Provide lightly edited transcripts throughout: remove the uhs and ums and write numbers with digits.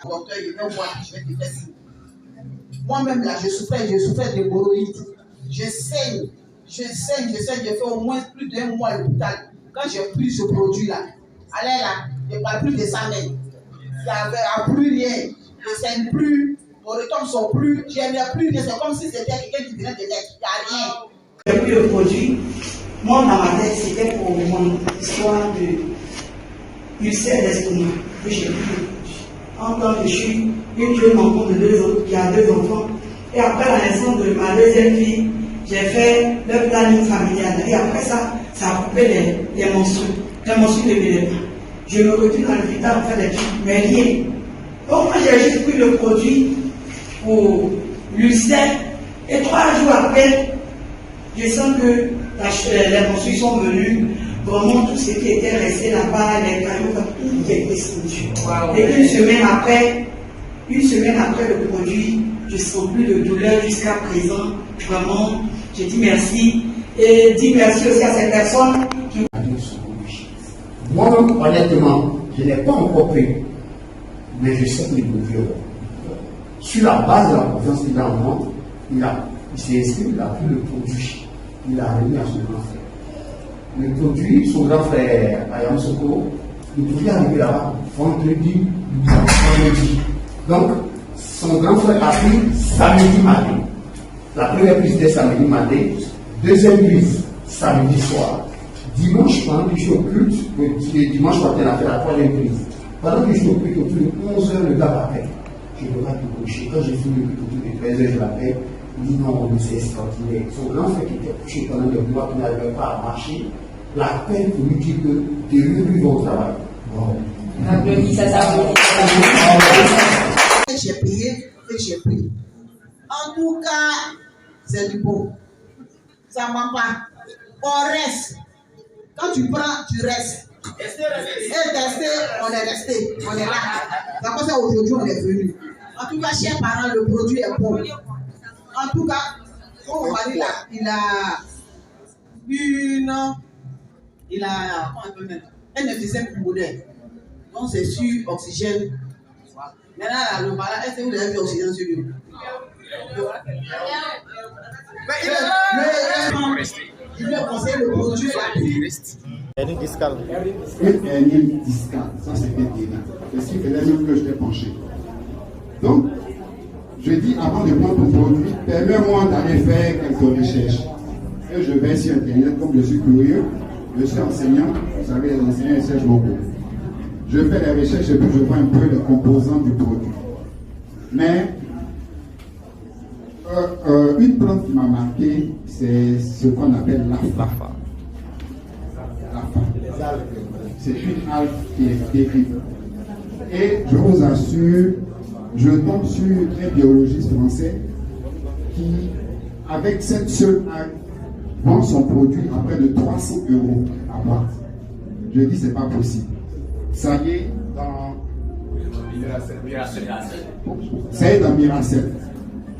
Docteur, il va voir, je vais te faire signe. Moi-même, là, je souffrais d'hémorroïdes. Je saigne. J'ai fait au moins plus d'un mois à l'hôpital. Quand j'ai pris ce produit-là, allez là, je ne parle plus de ça même. Il n'y avait plus rien. Je ne saigne plus, mon retombes ne sont plus, je n'ai plus rien. C'est comme si c'était quelqu'un qui venait de naître. Il n'y a rien. J'ai pris le produit. Moi, dans ma tête, c'était pour mon histoire de ulcère d'estomac que j'ai pris le produit. En tant que je suis une jeune maman de 2 ans qui a 2 enfants. Et après la naissance de ma deuxième fille, j'ai fait le planning familial. Et après ça, ça a coupé les menstrues. Les menstrues ne venaient pas. Je me retrouve dans l'hôpital pour faire des trucs, mais rien. Donc moi, j'ai juste pris le produit pour l'ulcère. Et 3 jours après, je sens que les menstrues sont venues. Vraiment, tout ce qui était resté là-bas, les cailloux, tout est descendu. Wow. Et une semaine après le produit, je ne sens plus de douleur jusqu'à présent. Vraiment, je dis merci. Et dis merci aussi à ces personnes qui... Moi-même, honnêtement, je n'ai pas encore pris, mais je sais qu'il est mauvais. Sur la base de la confiance qu'il a en moi, il s'est inscrit, il a pris le produit. Il a remis à son grand frère. Le produit, son grand frère Ayam Soko, le produit est arrivé là-bas vendredi. Donc, son grand frère a pris samedi matin. La première prise était samedi matin, deuxième prise samedi soir. Dimanche, pendant que je suis au culte, dimanche matin, on a fait la troisième prise. Pendant que je suis au culte, autour de 11 h, le gars m'appelle. Je ne peux pas te coucher. Quand j'ai fini le culte autour de 13 h, je l'appelle. Il dit non, c'est extraordinaire. Son grand frère qui était couché pendant des mois, qui n'arrivait pas à marcher, l'appelle pour lui dire que de lui va au travail. Bon. J'ai payé et j'ai pris. En tout cas, c'est du bon. Ça ne ment pas. On reste. Quand tu prends, tu restes. Et tester, on est resté. On est là. C'est comme ça aujourd'hui, on est venu. En tout cas, chers parents, le produit est bon. En tout cas, mon mari là, il a un infusion pulmonaire. Donc c'est sur oxygène. Maintenant, là, le malade, est-ce que vous avez vu oxygène sur lui? Je lui ai conseillé le produit. Hernie discale. Une hernie discale, ça c'était terrible. C'est ce qui faisait même que je t'ai penché. Donc, je dis avant de prendre ton produit, permets-moi d'aller faire quelques recherches. Et je vais sur Internet, comme je suis curieux, je suis enseignant, vous savez, les enseignants ils cherchent beaucoup. Je fais les recherches et puis je vois un peu les composants du produit. Mais, une plante qui m'a marqué, c'est ce qu'on appelle l'afa. C'est une algue qui est terrible. Et je vous assure, je tombe sur un biologiste français qui, avec cette seule algue, vend son produit à près de 300 € à boîte. Je dis, c'est pas possible. Ça y est, dans Miracel.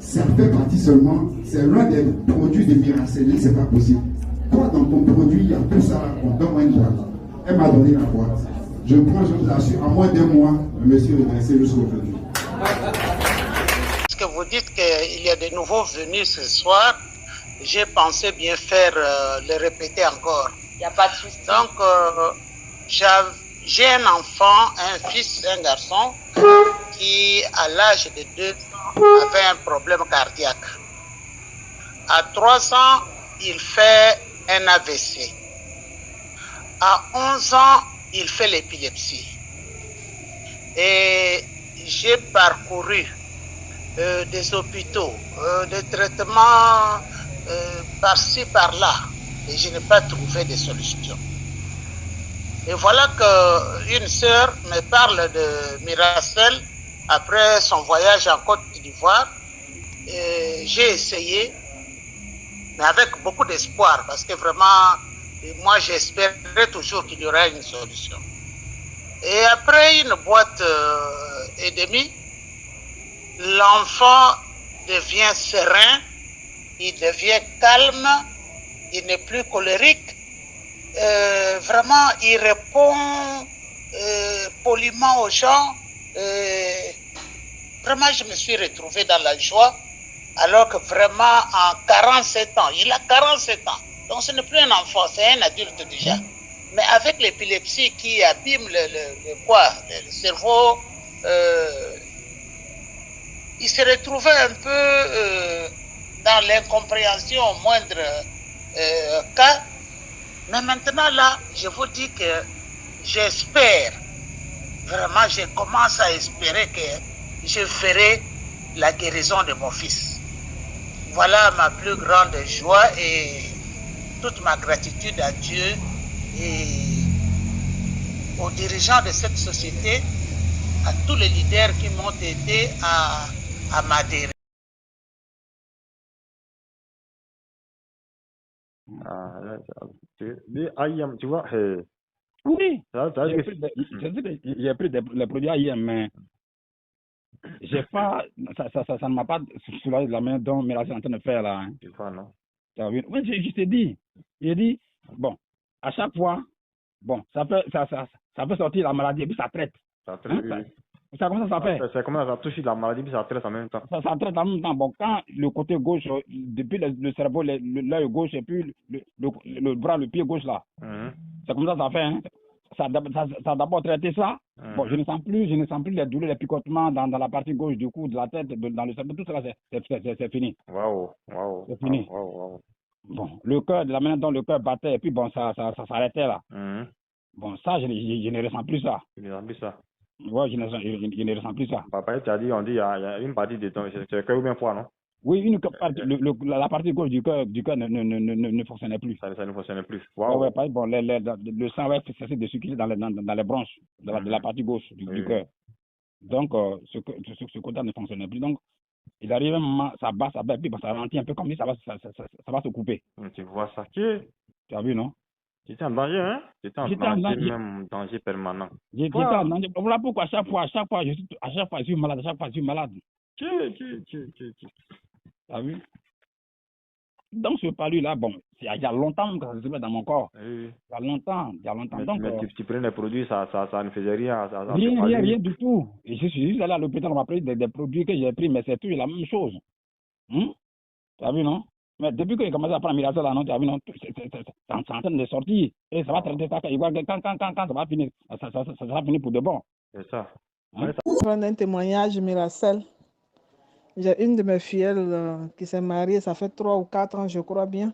Ça fait partie seulement, c'est l'un des produits de Miracel, c'est pas possible. Toi, dans ton produit, il y a tout ça, on donne une boîte. Elle m'a donné la boîte. Je prends, je vous assure, en moins d'un mois, le monsieur est dressé jusqu'au aujourd'hui. Est-ce que vous dites qu'il y a de nouveaux venus ce soir? J'ai pensé bien faire le répéter encore. Il n'y a pas de souci. Donc, j'ai un enfant, un fils, un garçon, qui, à l'âge de 2 ans, avait un problème cardiaque. À 3 ans, il fait un AVC. À 11 ans, il fait l'épilepsie. Et j'ai parcouru des hôpitaux, des traitements par-ci, par-là, et je n'ai pas trouvé de solution. Et voilà qu'une sœur me parle de Miracel après son voyage en Côte d'Ivoire. J'ai essayé, mais avec beaucoup d'espoir, parce que vraiment, moi j'espérais toujours qu'il y aurait une solution. Et après une boîte et demie, l'enfant devient serein, il devient calme, il n'est plus colérique. Vraiment, il répond poliment aux gens. Vraiment, je me suis retrouvé dans la joie, alors que vraiment, en 47 ans, il a 47 ans. Donc, ce n'est plus un enfant, c'est un adulte déjà. Mais avec l'épilepsie qui abîme le cerveau, il se retrouvait un peu dans l'incompréhension au moindre cas. Mais maintenant, là, je vous dis que j'espère, vraiment, je commence à espérer que je ferai la guérison de mon fils. Voilà ma plus grande joie et toute ma gratitude à Dieu et aux dirigeants de cette société, à tous les leaders qui m'ont aidé à m'adhérer. Tu vois, Oui, ça, j'ai pris les produits hier, mais j'ai pas, ça ne m'a pas soulagé de la manière dont Mérasel est en train de faire là. Hein. tu vois, non? Oui, je t'ai dit. J'ai dit, bon, à chaque fois, bon, ça fait sortir la maladie et puis ça traite. Ça traite, Hein, ça comment ça fait? C'est comment ça touche la maladie puis ça traite en même temps. Ça traite en même temps. Bon, quand le côté gauche, depuis le cerveau, l'œil gauche et puis le bras, le pied gauche là, c'est comme ça fait. Hein. Ça a d'abord traité ça. Bon, je ne sens plus les douleurs, les picotements dans la partie gauche du cou, de la tête, dans le cerveau, tout ça, c'est fini. Waouh. C'est fini. Wow. Bon, le cœur, de la manière dont le cœur battait, et puis bon, ça s'arrêtait là. Bon, ça, je ne ressens plus ça. Tu ne ressens plus ça. Ouais, je ne ressens plus ça. Papa, tu as dit, on dit, il y a une partie de ton, c'est le cœur ou bien foie, non? Oui, la partie gauche du cœur ne fonctionnait plus. Ça ne fonctionnait plus. Wow. Ouais, bon, le sang va cesser de circuler dans les branches de la partie gauche du cœur. Donc, ce côté ne fonctionnait plus. Donc, il arrive un moment, ça bat, et puis ça ralentit un peu comme si ça va se couper. Tu vois ça, tu as vu, non? Tu étais en danger, hein? Tu étais en danger, même danger permanent. J'étais en danger. Voilà pourquoi à chaque fois, je suis malade, Tu as vu? Donc, ce palu-là, bon, il y a longtemps que ça se met dans mon corps. Oui. Il y a longtemps. Mais tu prenais les produits, ça ne faisait rien. Rien du tout. Et je suis juste allé à l'hôpital, on m'a pris des produits que j'ai pris, mais c'est toujours la même chose. Tu as vu, non? Mais depuis que j'ai commencé à prendre Mérasel, là, non, tu as vu, non? C'est en train de sortir. Et ça va traiter ça. Quand ça va finir, ça va finir pour de bon. C'est ça. Prendre un témoignage, Mérasel. J'ai une de mes filles qui s'est mariée, ça fait 3 ou 4 ans, je crois bien.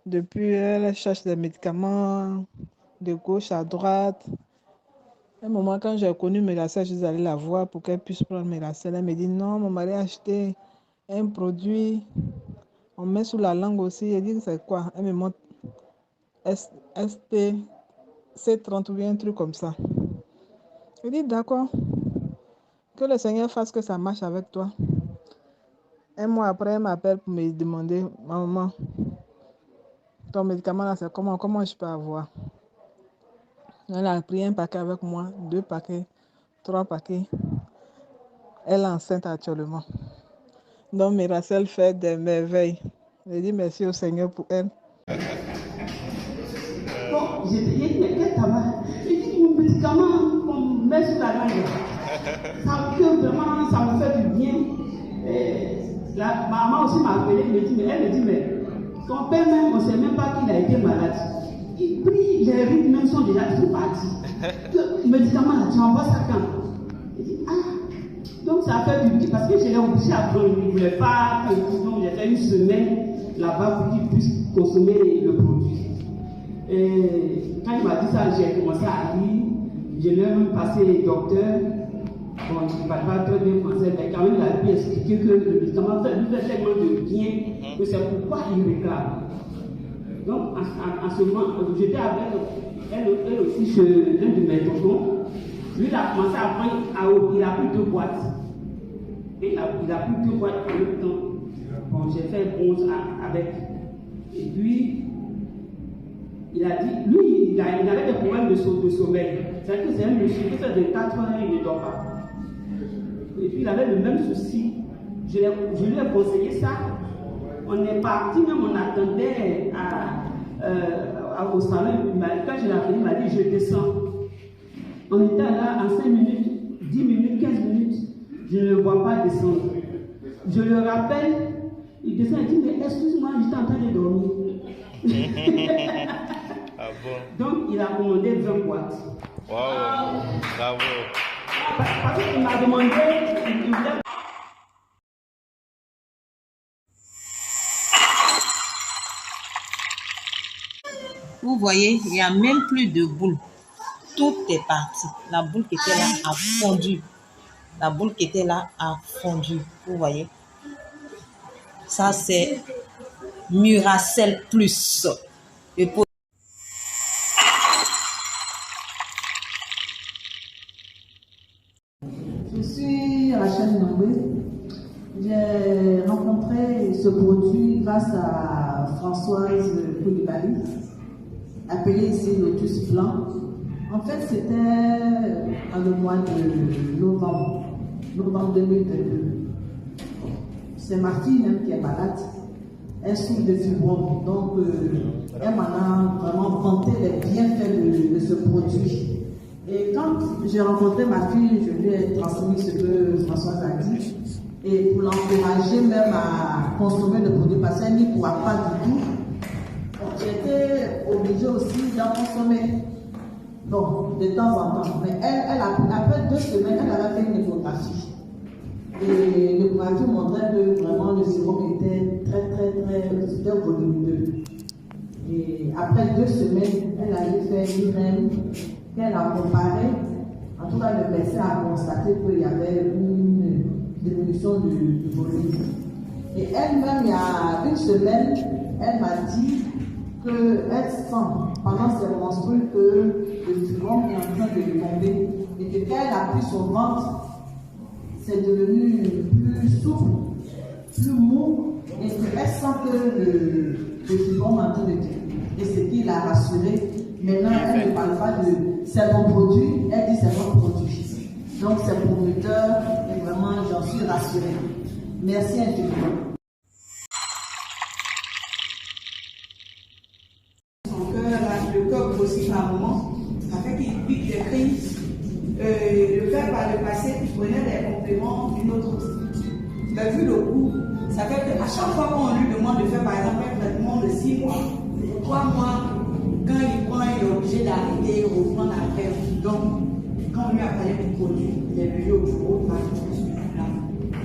Depuis, elle cherche des médicaments de gauche à droite. À un moment, quand j'ai connu Mérasel, je suis allée la voir pour qu'elle puisse prendre Mérasel. Elle me dit non, mon mari a acheté un produit, on met sous la langue aussi. Elle dit c'est quoi? Elle me montre C30 ou bien un truc comme ça. Je dis d'accord, que le Seigneur fasse que ça marche avec toi. Un mois après, elle m'appelle pour me demander, maman, ton médicament là, c'est comment je peux avoir? Elle a pris un paquet avec moi, 2 paquets, 3 paquets. Elle est enceinte actuellement. Donc, Mérasel fait des merveilles. Je dis merci au Seigneur pour elle. Bon, j'ai dit, mais quel tabac? J'ai dit, mon médicament qu'on met sur la langue, ça me fait du bien. La maman aussi m'a appelé, elle me dit, mais ton père même, on ne sait même pas qu'il a été malade. Il prie, les rides même sont déjà partis. Le médicament là, tu envoies ça quand? Il dit, donc ça fait du bien, parce que je l'ai obligé à prendre, il ne voulait pas, donc j'ai fait une semaine là-bas pour qu'il puisse consommer le produit. Et quand il m'a dit ça, j'ai commencé à rire, je lui ai même passé les docteurs. Bon, je ne parle pas très bien français, mais quand même, il a bien expliqué que le médicament lui fait tellement de bien que c'est pourquoi il réclame. Donc, en ce moment, j'étais avec elle aussi chez l'un de mes tontons. Lui, il a commencé à prendre, il a pris 2 boîtes. Et il a pris 2 boîtes en même temps. Bon, j'ai fait 11 avec. Et puis, il a dit, lui, il avait des problèmes de sommeil. C'est-à-dire que c'est un monsieur qui fait de 4 heures et il ne dort pas. Et puis il avait le même souci. Je lui ai conseillé ça. On est parti, même on attendait au salon. Quand je l'ai appelé, il m'a dit je descends. On était là en 5 minutes, 10 minutes, 15 minutes. je ne le vois pas descendre. Je le rappelle, il descend et dit, mais excuse-moi, j'étais en train de dormir. Ah bon? Donc, il a commandé 20 boîtes. Waouh, bravo. Parce qu'il m'a demandé, il voulait... Vous voyez, il n'y a même plus de boule. Tout est parti. La boule qui était là a fondu. La boule qui était là a fondu. Vous voyez. Ça, c'est Muracell Plus. Et pour... Je suis Rachel Nambé. J'ai rencontré ce produit grâce à Françoise Koulibaly, appelée ici Lotus Blanc. En fait, c'était en le mois de novembre 2022. C'est Martine même qui est malade. Elle souffre de fibrome. Donc, elle m'en a vraiment vanté les bienfaits de ce produit. Et quand j'ai rencontré ma fille, je lui ai transmis ce que Françoise a dit. Et pour l'encourager même à consommer le produit, parce qu'elle n'y croit pas du tout. J'étais obligée aussi d'en consommer. Bon, de temps en temps. Mais après 2 semaines, elle avait fait une échographie. Et l'échographie montrait que vraiment le sérum était très volumineux. Et après 2 semaines, elle avait fait l'IRM qu'elle a comparé. En tout cas, le médecin a constaté qu'il y avait une diminution du volume. Et elle-même, il y a 1 semaine, elle m'a dit qu'elle sent pendant ses menstrues que le fibrome est en train de tomber et que quand elle a pris son ventre, c'est devenu plus souple, plus mou, et qu'elle sent que le fibrome est en train de tomber. Et ce qui l'a rassurée. Maintenant, elle ne parle pas de c'est mon produit, elle dit c'est mon produit. Donc c'est prometteur et vraiment j'en suis rassurée. Merci infiniment. Le cœur grossit par moment, ça fait qu'il pique des crises. Le fait par le passé, il prenait des compléments d'une autre type. Mais vu le coût, ça fait qu'à chaque fois qu'on lui demande de faire par exemple un traitement de 6 mois, 3 mois, quand il prend, il est obligé d'arrêter et reprendre après. Donc, quand on lui a parlé du produit, il est venu au bureau,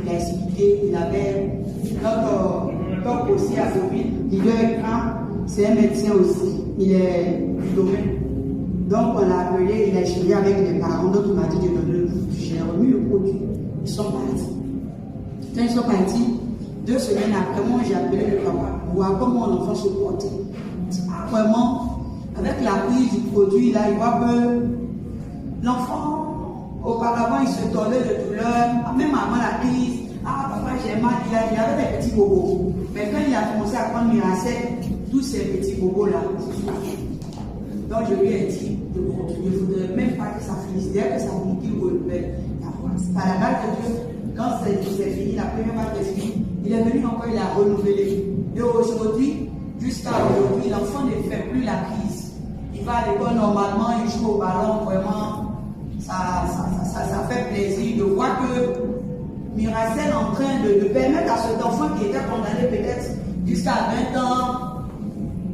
il a expliqué, il avait notre aussi à Covid, il est écran, c'est un médecin aussi, il est du domaine. Donc on l'a appelé, il a échangé avec les parents, donc il m'a dit de donner le produit. J'ai remis le produit, ils sont partis. Quand ils sont partis, 2 semaines après, moi j'ai appelé le papa pour voir comment l'enfant se portait. Vraiment, avec la prise du produit, là, il voit que l'enfant, auparavant, il se tordait de douleur, même avant la crise. Ah, papa, j'ai mal, il avait des petits bobos. Mais quand il a commencé à prendre Muracell, tous ces petits bobos-là, donc je lui ai dit, il ne faudrait même pas que ça finisse. Dès que ça finit, qu'il renouvelle. Par la grâce de Dieu, quand c'est fini, la première fois que c'est fini, il est venu encore, il a renouvelé. Et aujourd'hui, jusqu'à aujourd'hui, l'enfant ne fait plus la crise. Il va à l'école normalement, il joue au ballon, vraiment, ça fait plaisir de voir que Muracell est en train de permettre à cet enfant qui était condamné peut-être jusqu'à 20 ans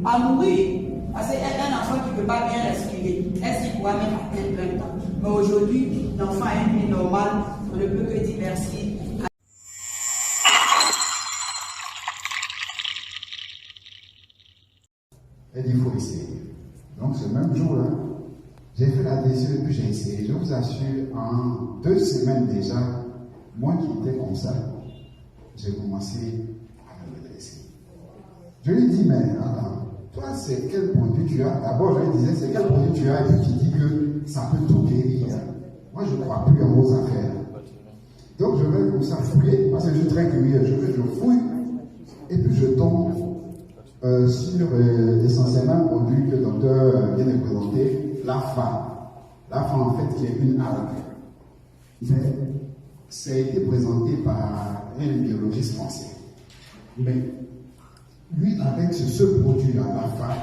à mourir. Parce qu'un enfant qui ne peut pas bien respirer, est-ce qu'il pourra même atteindre 20 ans? Mais aujourd'hui, l'enfant a une vie normale, on ne peut que dire merci. Elle dit, il faut essayer. Donc ce même jour-là, j'ai fait l'adhésion et puis j'ai essayé. Je vous assure, en 2 semaines déjà, moi qui étais comme ça, j'ai commencé à me redresser. Je lui dis, mais attends, toi c'est quel produit tu as? D'abord je lui disais, c'est quel produit tu as? Et puis tu dis que ça peut tout guérir. Moi je ne crois plus en vos affaires. Donc je vais comme ça fouiller, parce que je suis très curieux, je fouille, et puis je tombe sur essentiellement un produit que le docteur vient de présenter, l'AFA. L'AFA en fait qui est une algue. Mais ça a été présenté par un biologiste français. Mais lui, avec ce produit-là, l'AFA,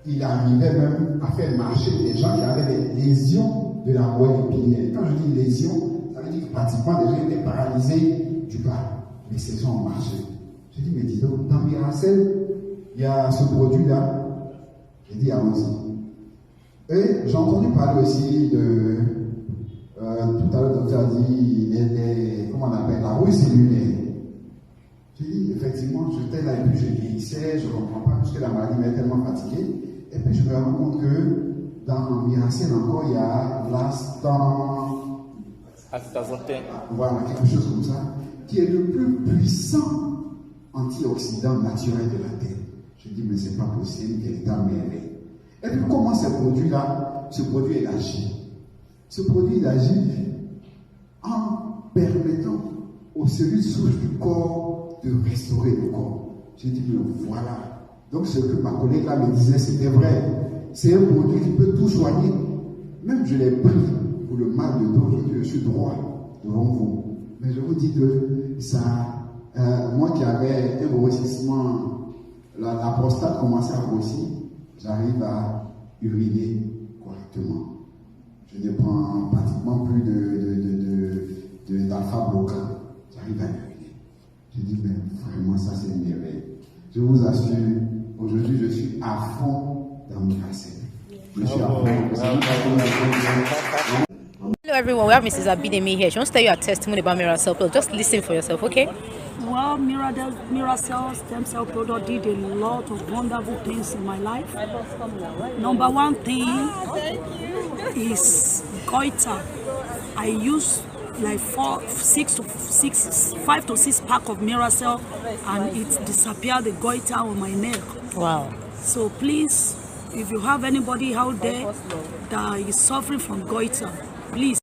il arrivait même à faire marcher des gens qui avaient des lésions de la moelle épinière. Quand je dis lésions, ça veut dire pratiquement déjà été paralysé du bas. Les saisons ont marché. J'ai dit, mais dis donc, dans Miracel, il y a ce produit-là. J'ai dit, allons-y. Et j'ai entendu parler aussi de, tout à l'heure, le docteur a dit, comment on appelle, la rouille cellulaire. J'ai dit, effectivement, j'étais là et puis je vieillissais, je ne comprends pas, puisque la maladie m'est tellement fatiguée. Et puis je me rends compte que dans Miracel encore, il y a l'instant. Voilà, quelque chose comme ça, qui est le plus puissant antioxydant naturel de la Terre. Je dis, mais c'est pas possible, véritable merveille. Et puis, comment ce produit-là, ce produit il agit? Ce produit il agit en permettant aux cellules souches du corps de restaurer le corps. J'ai dit, mais voilà. Donc, ce que ma collègue là me disait, c'était vrai. C'est un produit qui peut tout soigner. Même je l'ai pris pour le mal de dos, je suis droit devant vous. Mais je vous dis que ça, moi qui avais un grossissement, la prostate commençait à grossir, j'arrive à uriner correctement. Je ne prends pratiquement plus d'alpha bloquant. J'arrive à uriner. Je dis, mais vraiment, ça c'est une merveille. Je vous assure, aujourd'hui, je suis à fond dans Miracel. Je suis à fond. Hello everyone, we have Mrs. Abidemi here. She wants to tell you a testimony about Miracel. Just listen for yourself, okay? Well, Miracel stem cell product did a lot of wonderful things in my life. Number one thing is goiter. I use like 5 to 6 pack of Miracel and it disappeared the goiter on my neck. Wow. So please, if you have anybody out there that is suffering from goiter, please